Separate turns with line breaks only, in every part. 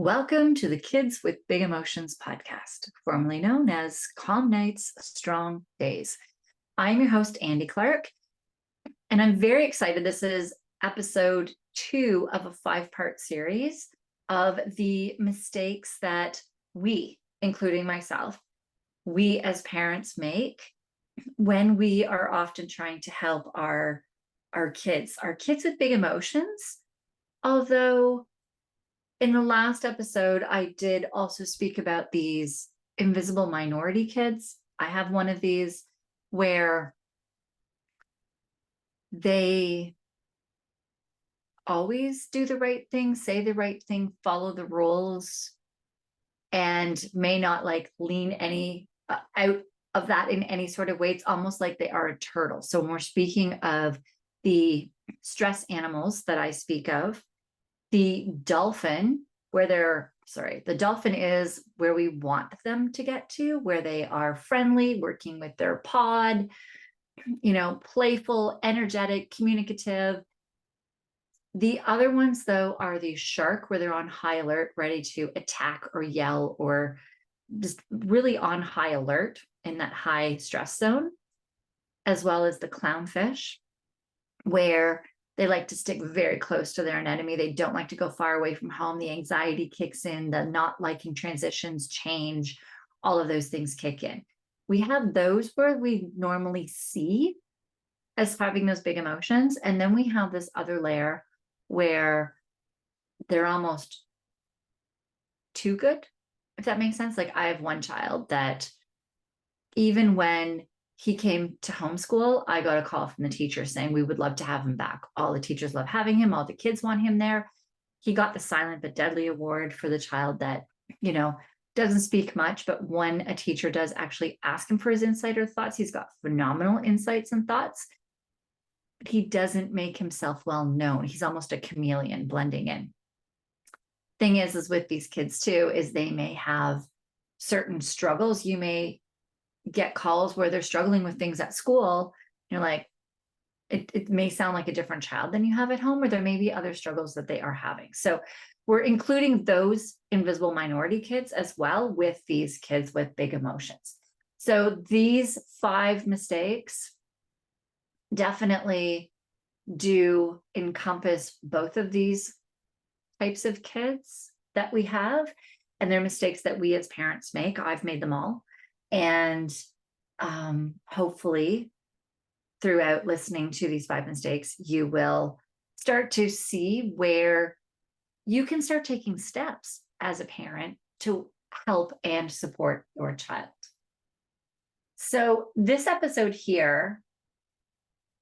Welcome to the Kids with Big Emotions podcast, formerly known as Calm Nights, Strong Days. I'm your host, Andi Clark, and I'm very excited. This is episode 2 of a 5-part series of the mistakes that we, including myself, we as parents make when we are often trying to help our kids with big emotions. Although in the last episode, I did also speak about these invisible minority kids. I have one of these where they always do the right thing, say the right thing, follow the rules, and may not lean any out of that in any sort of way. It's almost like they are a turtle. So when we're speaking of the stress animals that I speak of, the dolphin, the dolphin is where we want them to get to, where they are friendly, working with their pod, playful, energetic, communicative. The other ones, though, are the shark, where they're on high alert, ready to attack or yell, or just really on high alert in that high stress zone, as well as the clownfish, where they like to stick very close to their enemy. They don't like to go far away from home. The anxiety kicks in, the not liking transitions, change, all of those things kick in. We have those where we normally see as having those big emotions. And then we have this other layer where they're almost too good, if that makes sense. Like I have one child that even when he came to homeschool, I got a call from the teacher saying we would love to have him back. All the teachers love having him. All the kids want him there. He got the silent but deadly award for the child that, doesn't speak much, but when a teacher does actually ask him for his insight or thoughts, he's got phenomenal insights and thoughts. But he doesn't make himself well known. He's almost a chameleon blending in. Thing is with these kids too, is they may have certain struggles. You may get calls where they're struggling with things at school. You're like, it may sound like a different child than you have at home, or there may be other struggles that they are having. So we're including those invisible minority kids as well with these kids with big emotions. So these 5 mistakes definitely do encompass both of these types of kids that we have, and they're mistakes that we as parents make. I've made them all. And hopefully throughout listening to these 5 mistakes, you will start to see where you can start taking steps as a parent to help and support your child. So this episode here,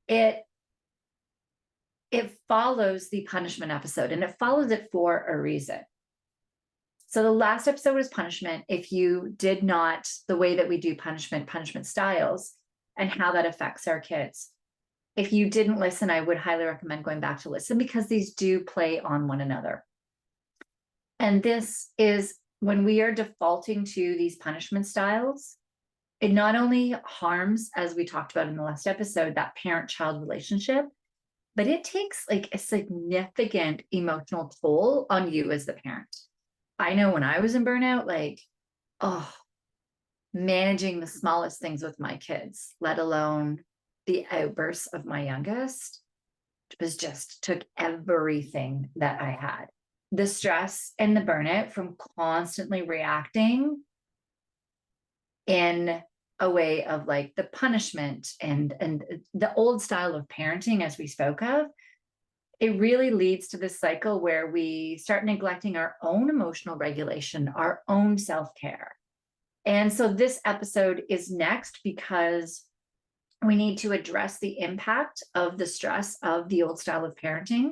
it follows the punishment episode, and it follows it for a reason. So the last episode was punishment. If you did not, the way that we do punishment styles, and how that affects our kids. If you didn't listen, I would highly recommend going back to listen, because these do play on one another. And this is when we are defaulting to these punishment styles, it not only harms, as we talked about in the last episode, that parent-child relationship, but it takes a significant emotional toll on you as the parent. I know when I was in burnout, managing the smallest things with my kids, let alone the outbursts of my youngest, took everything that I had. The stress and the burnout from constantly reacting in a way of the punishment and the old style of parenting, as we spoke of, it really leads to this cycle where we start neglecting our own emotional regulation, our own self-care. And so this episode is next because we need to address the impact of the stress of the old style of parenting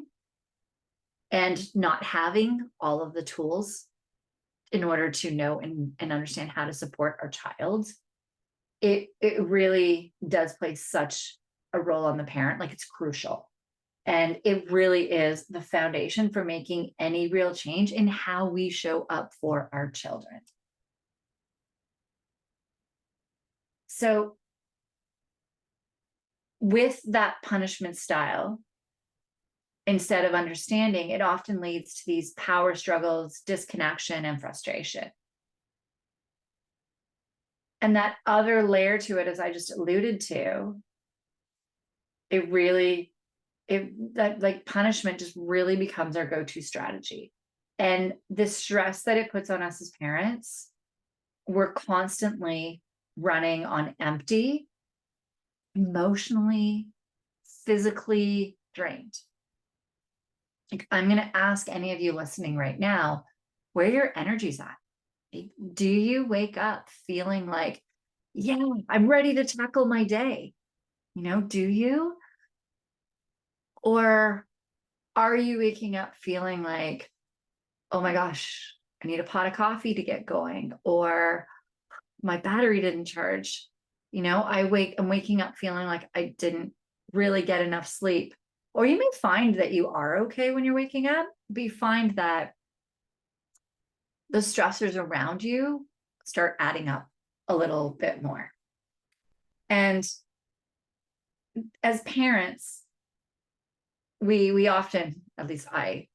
and not having all of the tools in order to know and understand how to support our child. It really does play such a role on the parent, it's crucial. And it really is the foundation for making any real change in how we show up for our children. So with that punishment style, instead of understanding, it often leads to these power struggles, disconnection, and frustration. And that other layer to it, as I just alluded to, that like punishment just really becomes our go-to strategy. And the stress that it puts on us as parents, we're constantly running on empty, emotionally, physically drained. Like, I'm going to ask any of you listening right now, where your energy's at. Do you wake up feeling like, yeah, I'm ready to tackle my day? Do you? Or are you waking up feeling like, oh my gosh, I need a pot of coffee to get going, or my battery didn't charge? I'm waking up feeling like I didn't really get enough sleep. Or you may find that you are okay when you're waking up, but you find that the stressors around you start adding up a little bit more. And as parents, we often, at least I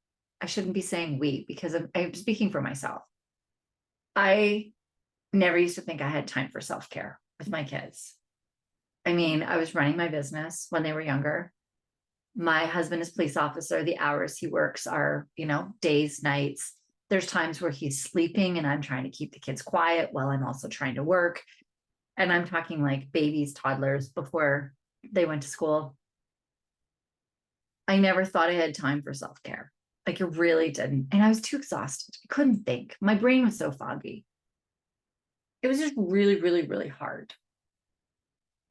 shouldn't be saying we, because I'm speaking for myself. I never used to think I had time for self-care with my kids. I mean, I was running my business when they were younger. My husband is a police officer. The hours he works are, days, nights. There's times where he's sleeping and I'm trying to keep the kids quiet while I'm also trying to work. And I'm talking like babies, toddlers before they went to school. I never thought I had time for self-care. Like, I really didn't. And I was too exhausted. I couldn't think. My brain was so foggy. It was just really, really, really hard.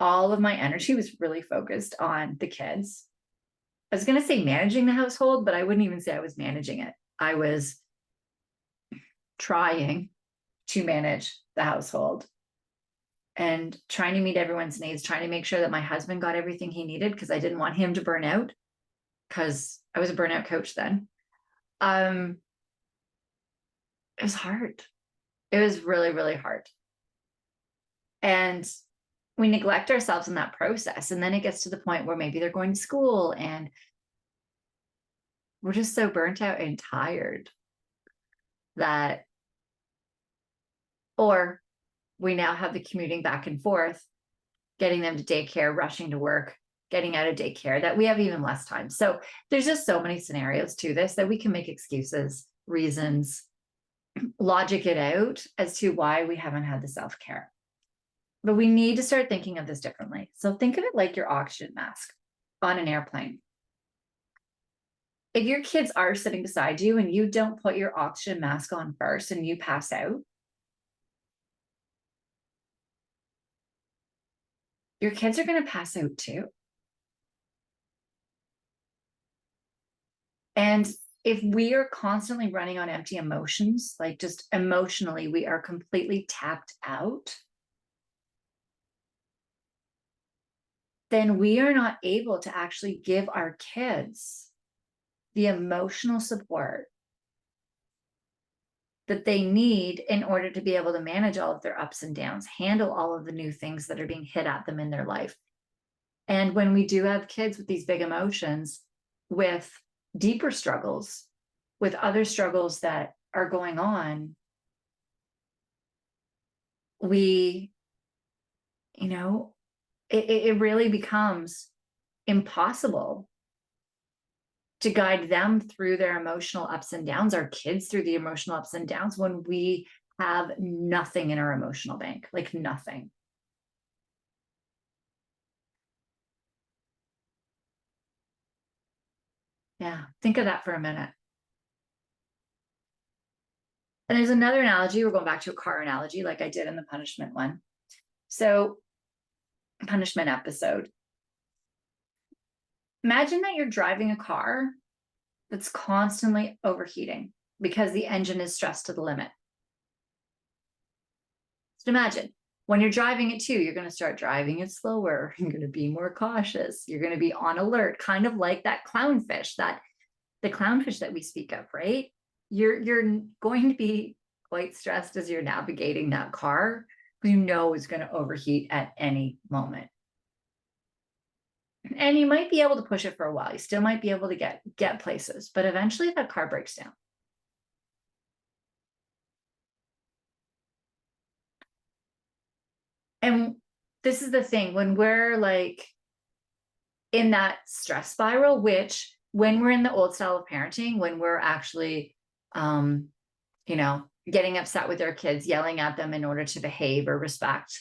All of my energy was really focused on the kids. I was going to say managing the household, but I wouldn't even say I was managing it. I was trying to manage the household and trying to meet everyone's needs, trying to make sure that my husband got everything he needed, because I didn't want him to burn out, because I was a burnout coach then. It was hard. It was really, really hard. And we neglect ourselves in that process. And then it gets to the point where maybe they're going to school and we're just so burnt out and tired that, or we now have the commuting back and forth, getting them to daycare, rushing to work, getting out of daycare, that we have even less time. So there's just so many scenarios to this that we can make excuses, reasons, logic it out as to why we haven't had the self-care. But we need to start thinking of this differently. So think of it like your oxygen mask on an airplane. If your kids are sitting beside you and you don't put your oxygen mask on first and you pass out, your kids are going to pass out too. And if we are constantly running on empty emotions, like just emotionally, we are completely tapped out, then we are not able to actually give our kids the emotional support that they need in order to be able to manage all of their ups and downs, handle all of the new things that are being hit at them in their life. And when we do have kids with these big emotions, with deeper struggles, with other struggles that are going on, it really becomes impossible to guide them through their emotional ups and downs, our kids through the emotional ups and downs, when we have nothing in our emotional bank, like nothing. Yeah, think of that for a minute. And there's another analogy. We're going back to a car analogy like I did in the punishment one. So, punishment episode. Imagine that you're driving a car that's constantly overheating because the engine is stressed to the limit. So imagine when you're driving it too, you're going to start driving it slower. You're going to be more cautious. You're going to be on alert, kind of like that clownfish, the clownfish that we speak of, right? You're going to be quite stressed as you're navigating that car, because it's going to overheat at any moment. And you might be able to push it for a while. You still might be able to get places, but eventually that car breaks down. And this is the thing, when we're like in that stress spiral, which when we're in the old style of parenting, when we're actually, you know, getting upset with our kids, yelling at them in order to behave or respect,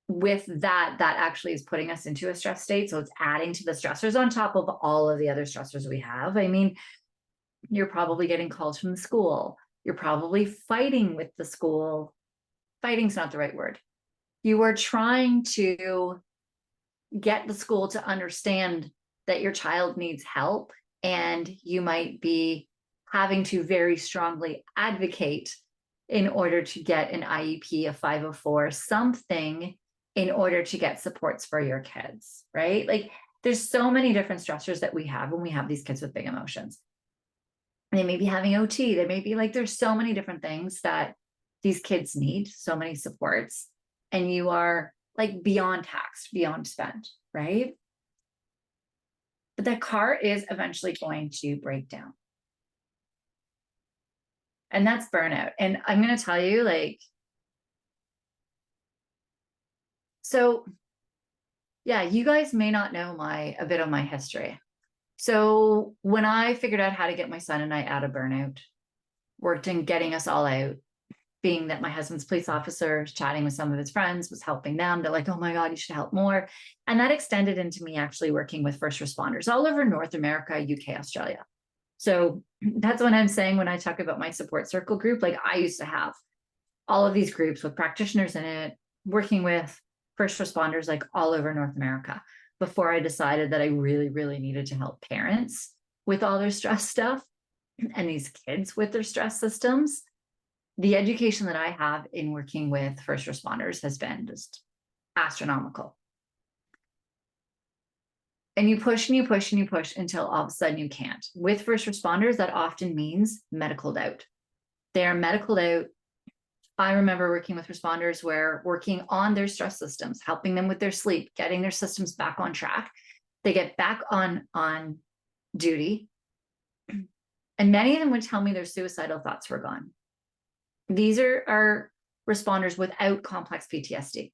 with that actually is putting us into a stress state. So it's adding to the stressors on top of all of the other stressors we have. I mean, you're probably getting calls from the school. You're probably fighting with the school. Fighting's not the right word. You are trying to get the school to understand that your child needs help, and you might be having to very strongly advocate in order to get an IEP, a 504, something in order to get supports for your kids, right? Like there's so many different stressors that we have when we have these kids with big emotions. They may be having OT. They may be like, there's so many different things that these kids need, so many supports, and you are like beyond taxed, beyond spent, right? But that car is eventually going to break down. And that's burnout. And I'm going to tell you, like, so yeah, you guys may not know a bit of my history. So when I figured out how to get my son and I out of burnout, worked in getting us all out, being that my husband's police officer, chatting with some of his friends, was helping them. They're like, oh my God, you should help more. And that extended into me actually working with first responders all over North America, UK, Australia. So that's what I'm saying when I talk about my support circle group. Like I used to have all of these groups with practitioners in it, working with first responders like all over North America, before I decided that I really, really needed to help parents with all their stress stuff and these kids with their stress systems. The education that I have in working with first responders has been just astronomical. And you push and you push and you push until all of a sudden you can't. With first responders, that often means medicaled out. They're medicaled out. I remember working with responders where working on their stress systems, helping them with their sleep, getting their systems back on track. They get back on duty. And many of them would tell me their suicidal thoughts were gone. These are responders without complex PTSD.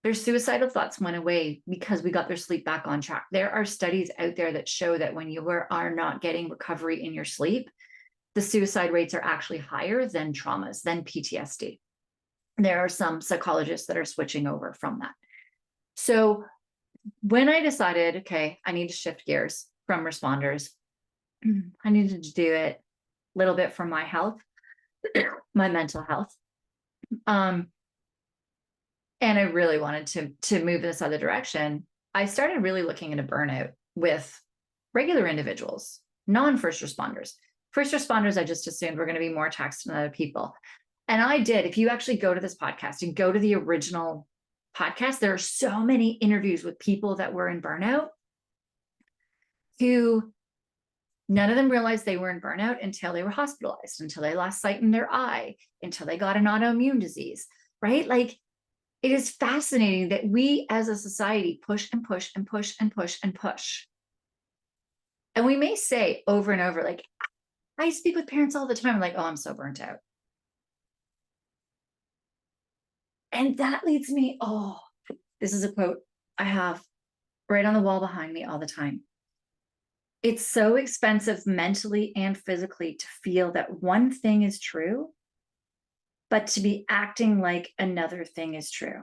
Their suicidal thoughts went away because we got their sleep back on track. There are studies out there that show that when you are not getting recovery in your sleep, the suicide rates are actually higher than traumas, than PTSD. There are some psychologists that are switching over from that. So when I decided, okay, I need to shift gears from responders, I needed to do it a little bit for my health, my mental health. And I really wanted to move in this other direction. I started really looking into burnout with regular individuals, non-first responders. First responders, I just assumed were going to be more taxed than other people. And I did. If you actually go to this podcast and go to the original podcast, there are so many interviews with people that were in burnout who none of them realized they were in burnout until they were hospitalized, until they lost sight in their eye, until they got an autoimmune disease, right? Like it is fascinating that we as a society push and push and push and push and push. And we may say over and over, like, I speak with parents all the time, like, oh, I'm so burnt out. And that leads me, oh, this is a quote I have right on the wall behind me all the time. It's so expensive mentally and physically to feel that one thing is true, but to be acting like another thing is true.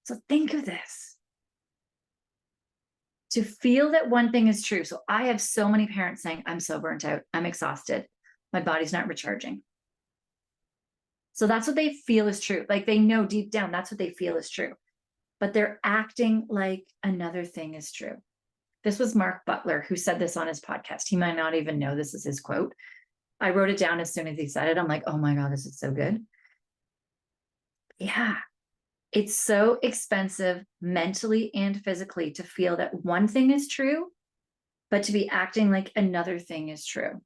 So think of this. To feel that one thing is true. So I have so many parents saying, I'm so burnt out. I'm exhausted. My body's not recharging. So that's what they feel is true. Like they know deep down, that's what they feel is true. But they're acting like another thing is true. This was Mark Butler who said this on his podcast. He might not even know this is his quote. I wrote it down as soon as he said it. I'm like, oh my God, this is so good. Yeah. It's so expensive mentally and physically to feel that one thing is true, but to be acting like another thing is true.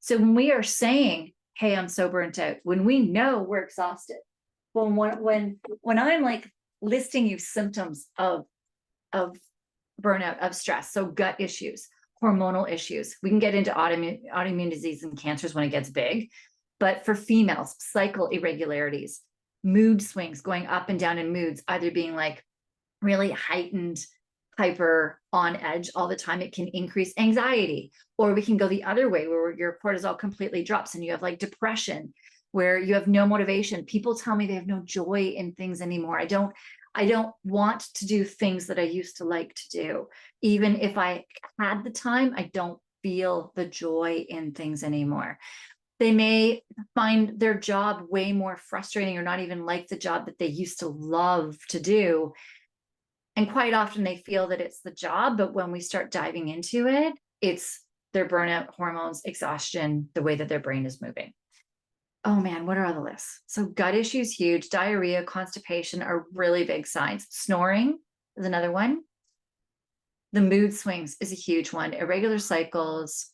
So when we are saying, hey, I'm so burnt out, when we know we're exhausted, Well, when I'm like listing you symptoms of burnout, of stress, so gut issues, hormonal issues, we can get into autoimmune disease and cancers when it gets big. But for females, cycle irregularities, mood swings, going up and down in moods, either being like really heightened, hyper on edge all the time, it can increase anxiety. Or we can go the other way where your cortisol completely drops and you have like depression, where you have no motivation. People tell me they have no joy in things anymore. I don't want to do things that I used to like to do. Even if I had the time, I don't feel the joy in things anymore. They may find their job way more frustrating or not even like the job that they used to love to do. And quite often they feel that it's the job, but when we start diving into it, it's their burnout, hormones, exhaustion, the way that their brain is moving. Oh man, what are all the lists? So gut issues, huge. Diarrhea, constipation are really big signs. Snoring is another one. The mood swings is a huge one. Irregular cycles,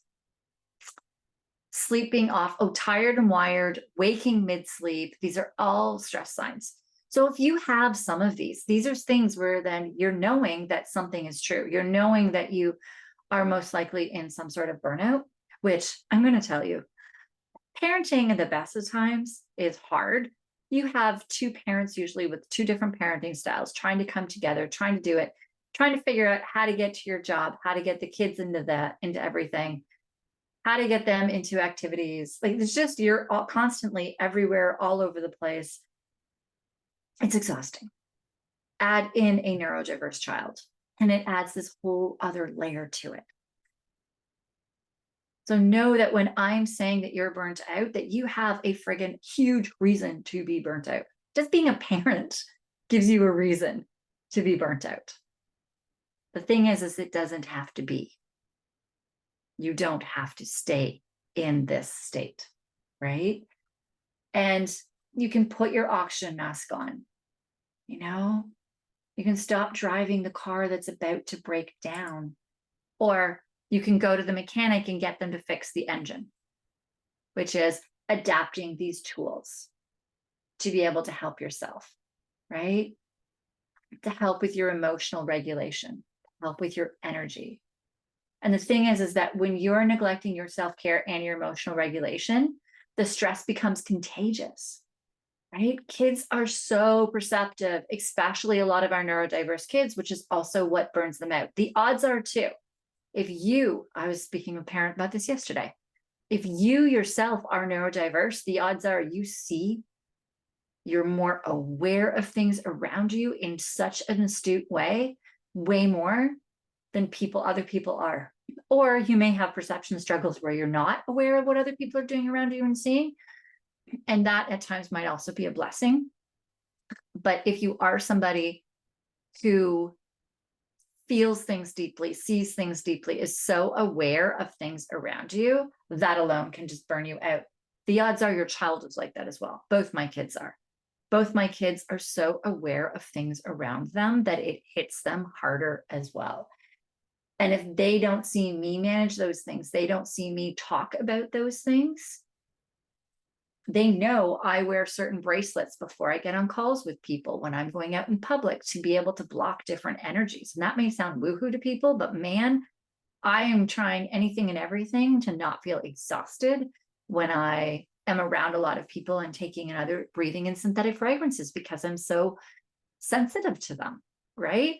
sleeping off, tired and wired, waking mid-sleep. These are all stress signs. So if you have some of these are things where then you're knowing that something is true. You're knowing that you are most likely in some sort of burnout, which I'm going to tell you, parenting at the best of times is hard. You have two parents usually with two different parenting styles trying to come together, trying to do it, trying to figure out how to get to your job, how to get the kids into everything, how to get them into activities. Like it's just, you're all constantly everywhere, all over the place. It's exhausting. Add in a neurodiverse child, and it adds this whole other layer to it. So know that when I'm saying that you're burnt out, that you have a friggin' huge reason to be burnt out. Just being a parent gives you a reason to be burnt out. The thing is it doesn't have to be. You don't have to stay in this state, right? And you can put your oxygen mask on, you know? You can stop driving the car that's about to break down, or you can go to the mechanic and get them to fix the engine, which is adapting these tools to be able to help yourself, right? To help with your emotional regulation, help with your energy. And the thing is that when you're neglecting your self-care and your emotional regulation, the stress becomes contagious, right? Kids are so perceptive, especially a lot of our neurodiverse kids, which is also what burns them out. The odds are too, I was speaking with a parent about this yesterday. If you yourself are neurodiverse, the odds are you're more aware of things around you in such an astute way, way more than other people are. Or you may have perception struggles where you're not aware of what other people are doing around you and seeing. And that at times might also be a blessing. But if you are somebody who feels things deeply, sees things deeply, is so aware of things around you, that alone can just burn you out. The odds are your child is like that as well. Both my kids are. Both my kids are so aware of things around them that it hits them harder as well. And if they don't see me manage those things, they don't see me talk about those things, they know I wear certain bracelets before I get on calls with people when I'm going out in public to be able to block different energies. And that may sound woohoo to people, but man, I am trying anything and everything to not feel exhausted when I am around a lot of people and taking in other breathing in synthetic fragrances because I'm so sensitive to them, right?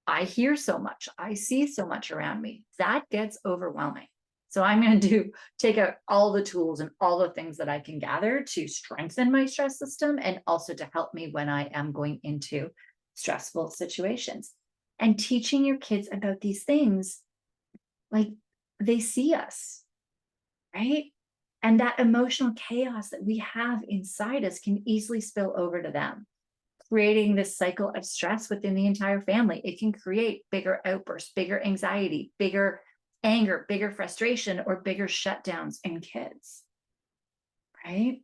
I hear so much, I see so much around me. That gets overwhelming. So I'm going to take out all the tools and all the things that I can gather to strengthen my stress system and also to help me when I am going into stressful situations. And teaching your kids about these things, like they see us, right? And that emotional chaos that we have inside us can easily spill over to them, creating this cycle of stress within the entire family. It can create bigger outbursts, bigger anxiety, bigger anger, bigger frustration, or bigger shutdowns in kids, right?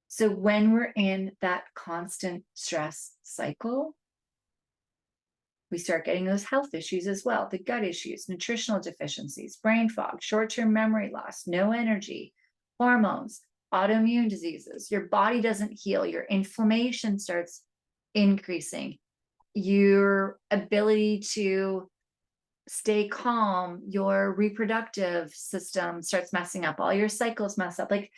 So when we're in that constant stress cycle, we start getting those health issues as well, the gut issues, nutritional deficiencies, brain fog, short-term memory loss, no energy, hormones, autoimmune diseases. Your body doesn't heal. Your inflammation starts increasing. Your ability to stay calm, your reproductive system starts messing up, all your cycles mess up. Like,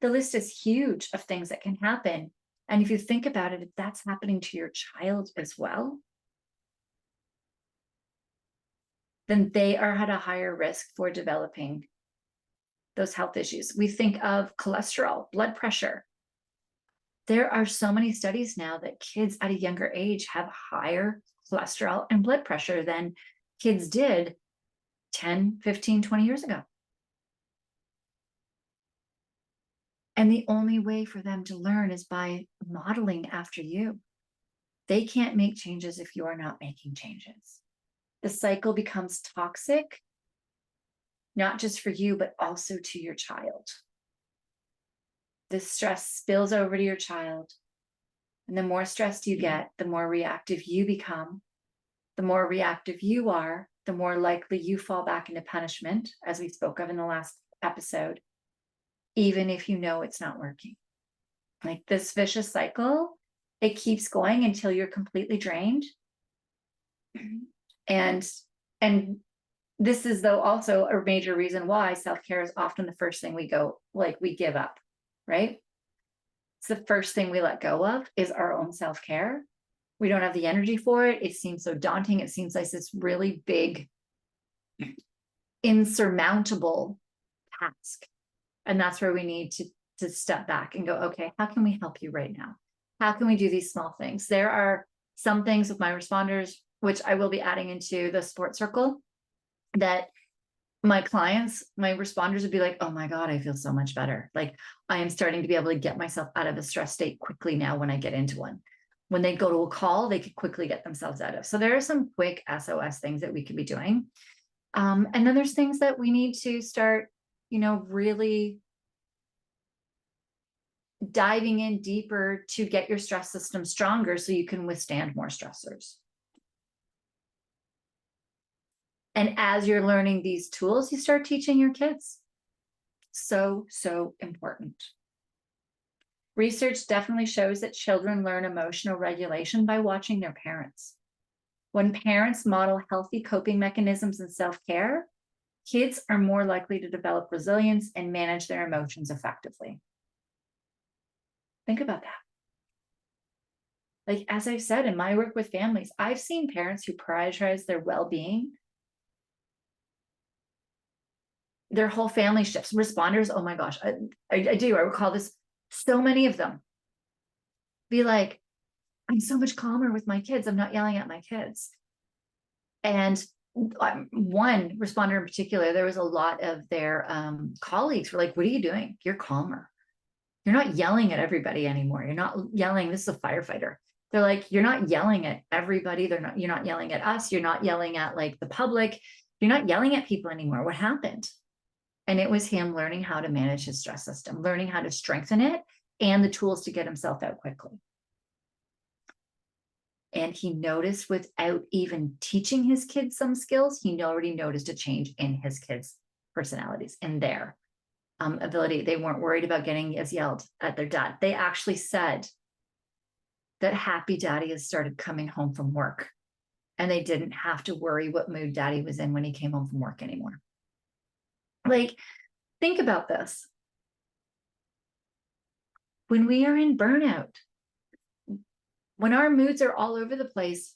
the list is huge of things that can happen. And if you think about it, if that's happening to your child as well, then they are at a higher risk for developing those health issues. We think of cholesterol, blood pressure. There are so many studies now that kids at a younger age have higher cholesterol and blood pressure than kids did 10, 15, 20 years ago. And the only way for them to learn is by modeling after you. They can't make changes if you're not making changes. The cycle becomes toxic, not just for you, but also to your child. The stress spills over to your child. And the more stressed you get, the more reactive you become. The more reactive you are, the more likely you fall back into punishment, as we spoke of in the last episode, even if you know it's not working. Like, this vicious cycle, it keeps going until you're completely drained. And this is, though, also a major reason why self-care is often the first thing we give up, right? It's the first thing we let go of is our own self-care. We don't have the energy for it. It seems so daunting. It seems like this really big, insurmountable task. And that's where we need to step back and go, okay, how can we help you right now? How can we do these small things? There are some things with my responders, which I will be adding into the support circle, that my clients, my responders would be like, oh my God, I feel so much better. Like, I am starting to be able to get myself out of a stress state quickly now when I get into one. When they go to a call, they could quickly get themselves out of. So there are some quick SOS things that we could be doing. And then there's things that we need to start, really diving in deeper to get your stress system stronger so you can withstand more stressors. And as you're learning these tools, you start teaching your kids. So important. Research definitely shows that children learn emotional regulation by watching their parents. When parents model healthy coping mechanisms and self-care, kids are more likely to develop resilience and manage their emotions effectively. Think about that. Like, as I've said, in my work with families, I've seen parents who prioritize their well-being. Their whole family shifts. Responders, oh my gosh, I do. I recall this. So many of them be like, I'm so much calmer with my kids. I'm not yelling at my kids. And one responder in particular, there was a lot of their colleagues were like, what are you doing? You're calmer. You're not yelling at everybody anymore. You're not yelling. This is a firefighter. They're like, you're not yelling at everybody. You're not yelling at us. You're not yelling at like the public. You're not yelling at people anymore. What happened? And it was him learning how to manage his stress system, learning how to strengthen it, and the tools to get himself out quickly. And he noticed, without even teaching his kids some skills, he already noticed a change in his kids' personalities, in their ability. They weren't worried about getting as yelled at their dad. They actually said that happy daddy has started coming home from work, and they didn't have to worry what mood daddy was in when he came home from work anymore. Like, think about this. When we are in burnout, when our moods are all over the place,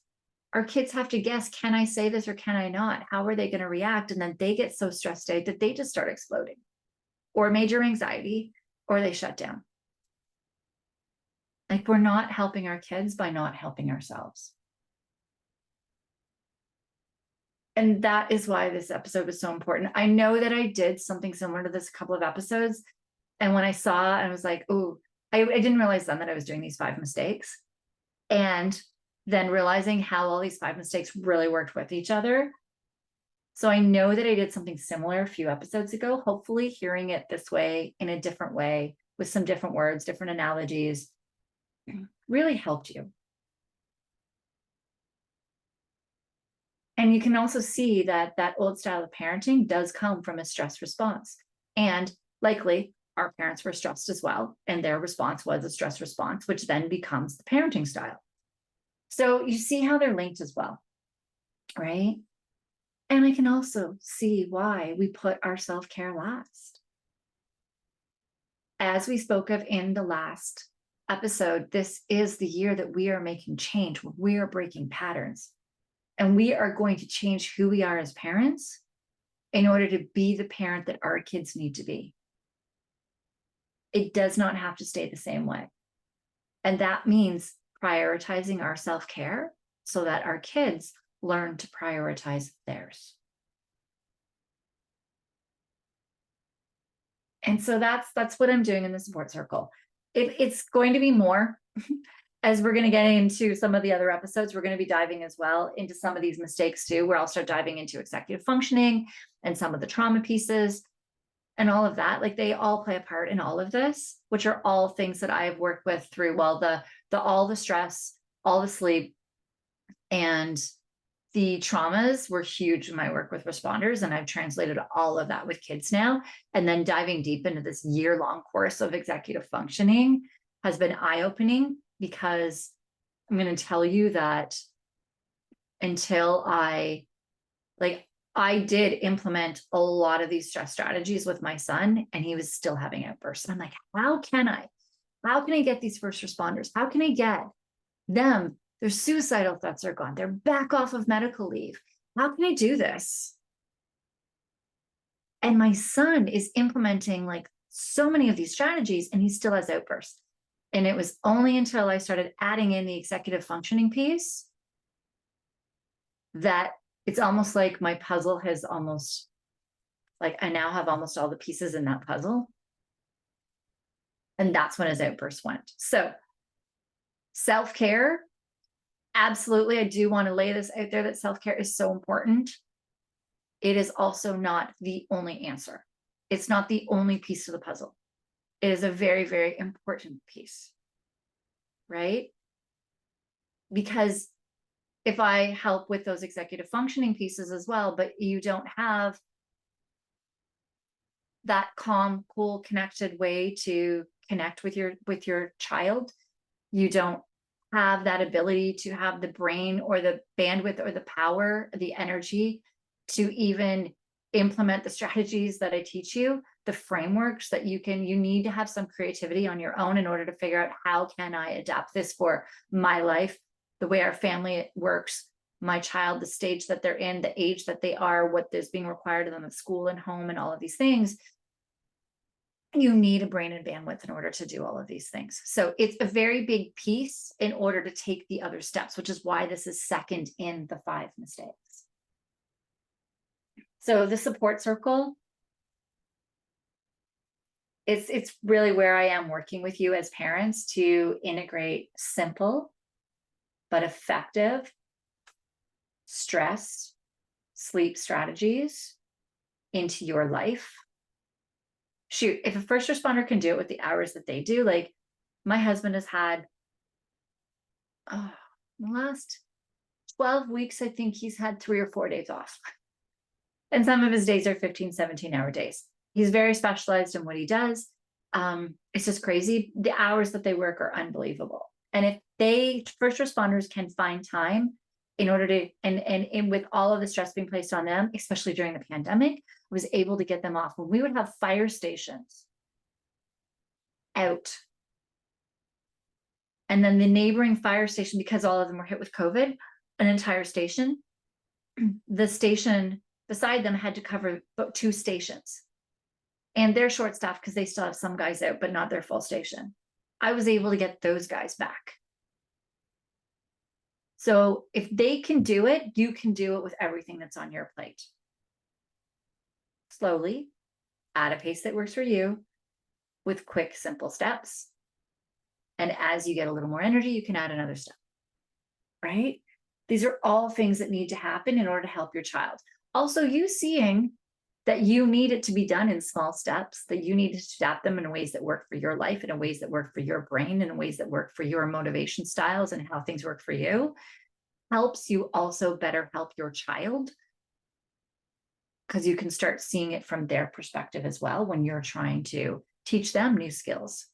our kids have to guess, can I say this or can I not? How are they going to react? And then they get so stressed out that they just start exploding, or major anxiety, or they shut down. Like, we're not helping our kids by not helping ourselves. And that is why this episode was so important. I know that I did something similar to this a couple of episodes. And when I saw, I was like, oh, I didn't realize then that I was doing these 5 mistakes. And then realizing how all these 5 mistakes really worked with each other. So I know that I did something similar a few episodes ago. Hopefully hearing it this way, in a different way, with some different words, different analogies, really helped you. And you can also see that that old style of parenting does come from a stress response, and likely our parents were stressed as well. And their response was a stress response, which then becomes the parenting style. So you see how they're linked as well, right? And I can also see why we put our self-care last. As we spoke of in the last episode, this is the year that we are making change. We are breaking patterns. And we are going to change who we are as parents in order to be the parent that our kids need to be. It does not have to stay the same way. And that means prioritizing our self-care so that our kids learn to prioritize theirs. And so that's what I'm doing in the support circle. It's going to be more as we're going to get into some of the other episodes. We're going to be diving as well into some of these mistakes too, where I'll start diving into executive functioning and some of the trauma pieces and all of that. Like, they all play a part in all of this, which are all things that I have worked with through, well, all the stress, all the sleep, and the traumas were huge in my work with responders. And I've translated all of that with kids now. And then diving deep into this year-long course of executive functioning has been eye-opening, because I'm going to tell you that until I did implement a lot of these stress strategies with my son, and he was still having outbursts. And I'm like, how can I get these first responders? How can I get them? Their suicidal threats are gone. They're back off of medical leave. How can I do this? And my son is implementing like so many of these strategies, and he still has outbursts. And it was only until I started adding in the executive functioning piece that it's almost like my puzzle has almost, like, I now have almost all the pieces in that puzzle. And that's when his outburst went. So self-care, absolutely. I do want to lay this out there that self-care is so important. It is also not the only answer. It's not the only piece of the puzzle. It is a very, very important piece, right? Because if I help with those executive functioning pieces as well, but you don't have that calm, cool, connected way to connect with your child, you don't have that ability to have the brain or the bandwidth or the power, the energy to even implement the strategies that I teach you, the frameworks that you need to have some creativity on your own in order to figure out, how can I adapt this for my life, the way our family works, my child, the stage that they're in, the age that they are, what is being required of them at school and home, and all of these things. You need a brain and bandwidth in order to do all of these things. So it's a very big piece in order to take the other steps, which is why this is second in the 5 mistakes. So the support circle, it's really where I am working with you as parents to integrate simple but effective stress, sleep strategies into your life. Shoot, if a first responder can do it with the hours that they do, like my husband has had, the last 12 weeks, I think he's had 3 or 4 days off. And some of his days are 15, 17-hour days. He's very specialized in what he does. It's just crazy. The hours that they work are unbelievable. And if first responders can find time in order to, and with all of the stress being placed on them, especially during the pandemic, I was able to get them off. When we would have fire stations out, and then the neighboring fire station, because all of them were hit with COVID, an entire station, the station beside them had to cover 2 stations. And they're short-staffed because they still have some guys out, but not their full station. I was able to get those guys back. So if they can do it, you can do it with everything that's on your plate. Slowly, at a pace that works for you, with quick, simple steps. And as you get a little more energy, you can add another step, right? These are all things that need to happen in order to help your child. Also, you seeing that you need it to be done in small steps, that you need to adapt them in ways that work for your life, in ways that work for your brain, in ways that work for your motivation styles and how things work for you, helps you also better help your child, because you can start seeing it from their perspective as well when you're trying to teach them new skills,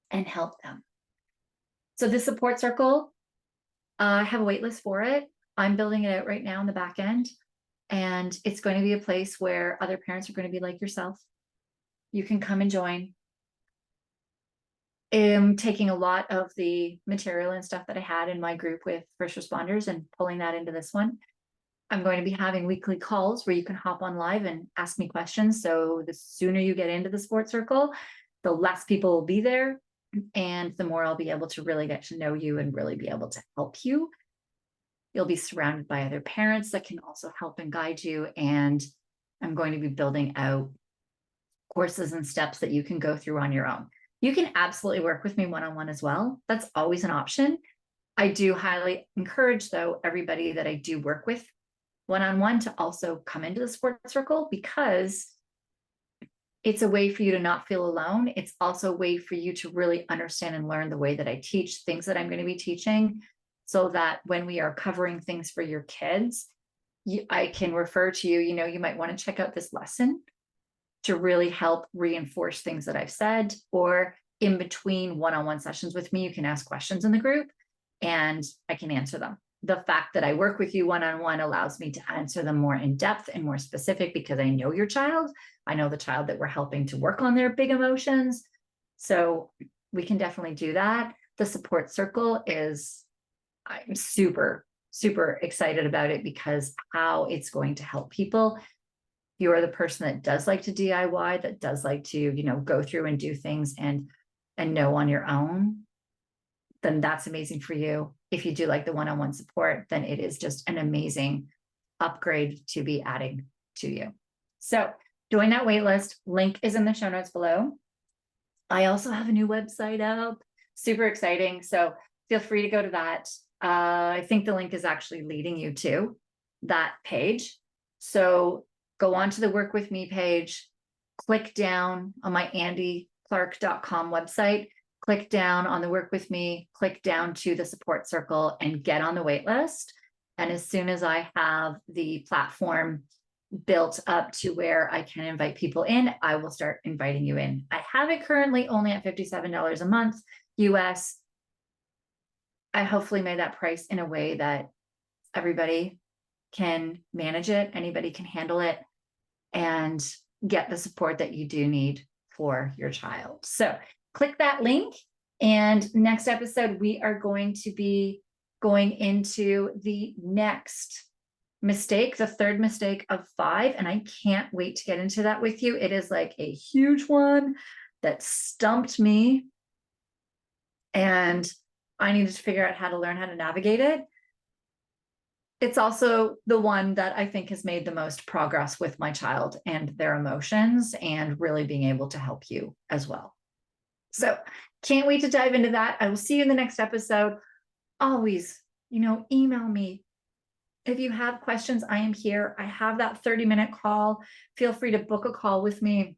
and help them. So this support circle, I have a wait list for it. I'm building it out right now in the back end. And it's going to be a place where other parents are going to be like yourself. You can come and join. I'm taking a lot of the material and stuff that I had in my group with first responders and pulling that into this one. I'm going to be having weekly calls where you can hop on live and ask me questions. So the sooner you get into the support circle, the less people will be there. And the more I'll be able to really get to know you and really be able to help you. You'll be surrounded by other parents that can also help and guide you. And I'm going to be building out courses and steps that you can go through on your own. You can absolutely work with me one-on-one as well. That's always an option. I do highly encourage, though, everybody that I do work with one-on-one to also come into the support circle, because it's a way for you to not feel alone. It's also a way for you to really understand and learn the way that I teach, things that I'm going to be teaching, so that when we are covering things for your kids, I can refer to you, you might want to check out this lesson to really help reinforce things that I've said, or in between one-on-one sessions with me, you can ask questions in the group and I can answer them. The fact that I work with you one-on-one allows me to answer them more in depth and more specific, because I know your child. I know the child that we're helping to work on their big emotions. So we can definitely do that. The support circle I'm super, super excited about it, because how it's going to help people. You're the person that does like to DIY, that does like to, go through and do things and know on your own, then that's amazing for you. If you do like the one-on-one support, then it is just an amazing upgrade to be adding to you. So join that wait list. Link is in the show notes below. I also have a new website up, super exciting. So feel free to go to that. I think the link is actually leading you to that page. So go on to the Work With Me page, click down on my andiclark.com website, click down on the Work With Me, click down to the support circle, and get on the wait list. And as soon as I have the platform built up to where I can invite people in, I will start inviting you in. I have it currently only at $57 a month US. I hopefully made that price in a way that everybody can manage it, anybody can handle it, and get the support that you do need for your child. So click that link. And next episode, we are going to be going into the next mistake, the third mistake of 5. And I can't wait to get into that with you. It is like a huge one that stumped me, and I needed to figure out how to learn how to navigate it. It's also the one that I think has made the most progress with my child and their emotions, and really being able to help you as well. So can't wait to dive into that. I will see you in the next episode. Always, email me. If you have questions, I am here. I have that 30-minute call. Feel free to book a call with me.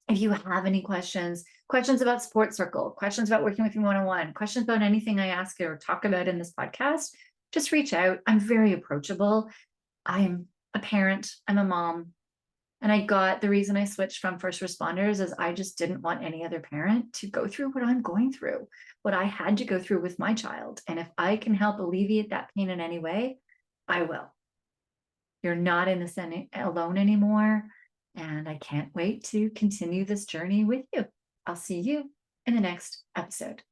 If you have any questions about Support Circle, questions about working with me one-on-one, questions about anything I ask or talk about in this podcast, just reach out. I'm very approachable. I'm a parent. I'm a mom. And the reason I switched from first responders is I just didn't want any other parent to go through what I'm going through, what I had to go through with my child. And if I can help alleviate that pain in any way, I will. You're not in this alone anymore. And I can't wait to continue this journey with you. I'll see you in the next episode.